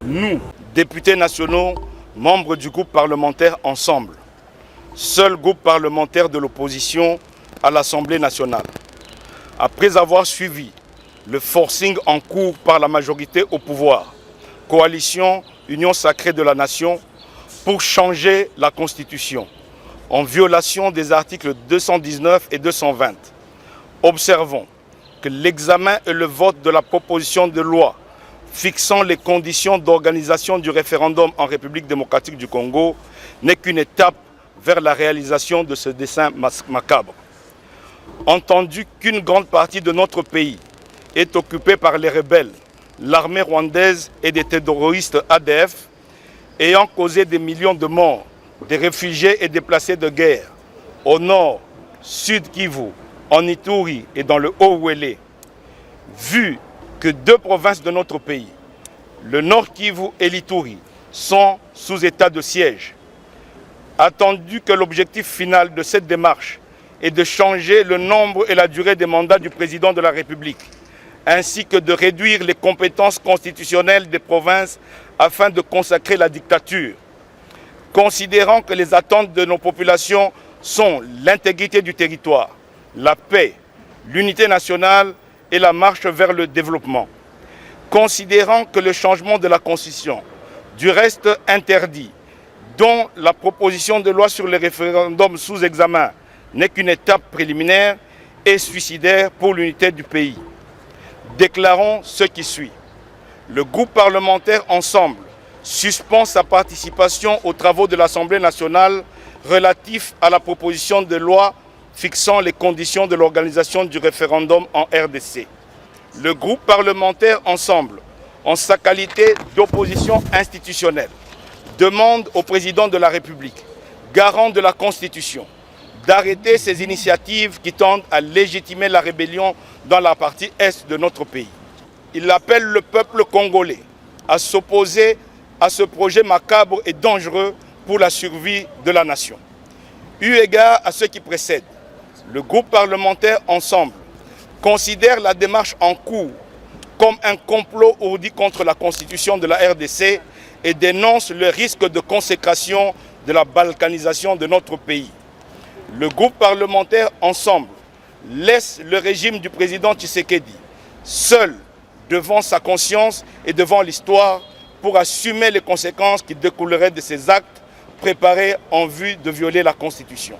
Nous, députés nationaux, membres du groupe parlementaire Ensemble, seul groupe parlementaire de l'opposition à l'Assemblée nationale, après avoir suivi le forcing en cours par la majorité au pouvoir, coalition Union sacrée de la nation, pour changer la Constitution, en violation des articles 219 et 220. Observons que l'examen et le vote de la proposition de loi fixant les conditions d'organisation du référendum en République démocratique du Congo n'est qu'une étape vers la réalisation de ce dessein macabre. Entendu qu'une grande partie de notre pays est occupée par les rebelles, l'armée rwandaise et des terroristes ADF, ayant causé des millions de morts, des réfugiés et déplacés de guerre, au nord, sud Kivu, en Ituri et dans le Haut-Ouélé, vu que deux provinces de notre pays, le Nord Kivu et l'Ituri, sont sous état de siège, attendu que l'objectif final de cette démarche est de changer le nombre et la durée des mandats du président de la République, ainsi que de réduire les compétences constitutionnelles des provinces afin de consacrer la dictature. Considérant que les attentes de nos populations sont l'intégrité du territoire, la paix, l'unité nationale et la marche vers le développement. Considérant que le changement de la Constitution, du reste interdit, dont la proposition de loi sur le référendum sous examen n'est qu'une étape préliminaire et suicidaire pour l'unité du pays. Déclarons ce qui suit. Le groupe parlementaire Ensemble suspend sa participation aux travaux de l'Assemblée nationale relatifs à la proposition de loi fixant les conditions de l'organisation du référendum en RDC. Le groupe parlementaire Ensemble, en sa qualité d'opposition institutionnelle, demande au président de la République, garant de la Constitution, d'arrêter ces initiatives qui tendent à légitimer la rébellion dans la partie est de notre pays. Il appelle le peuple congolais à s'opposer à ce projet macabre et dangereux pour la survie de la nation. Eu égard à ce qui précède, le groupe parlementaire Ensemble considère la démarche en cours comme un complot ourdi contre la Constitution de la RDC et dénonce le risque de consécration de la balkanisation de notre pays. Le groupe parlementaire Ensemble laisse le régime du président Tshisekedi seul devant sa conscience et devant l'histoire pour assumer les conséquences qui découleraient de ces actes préparés en vue de violer la Constitution.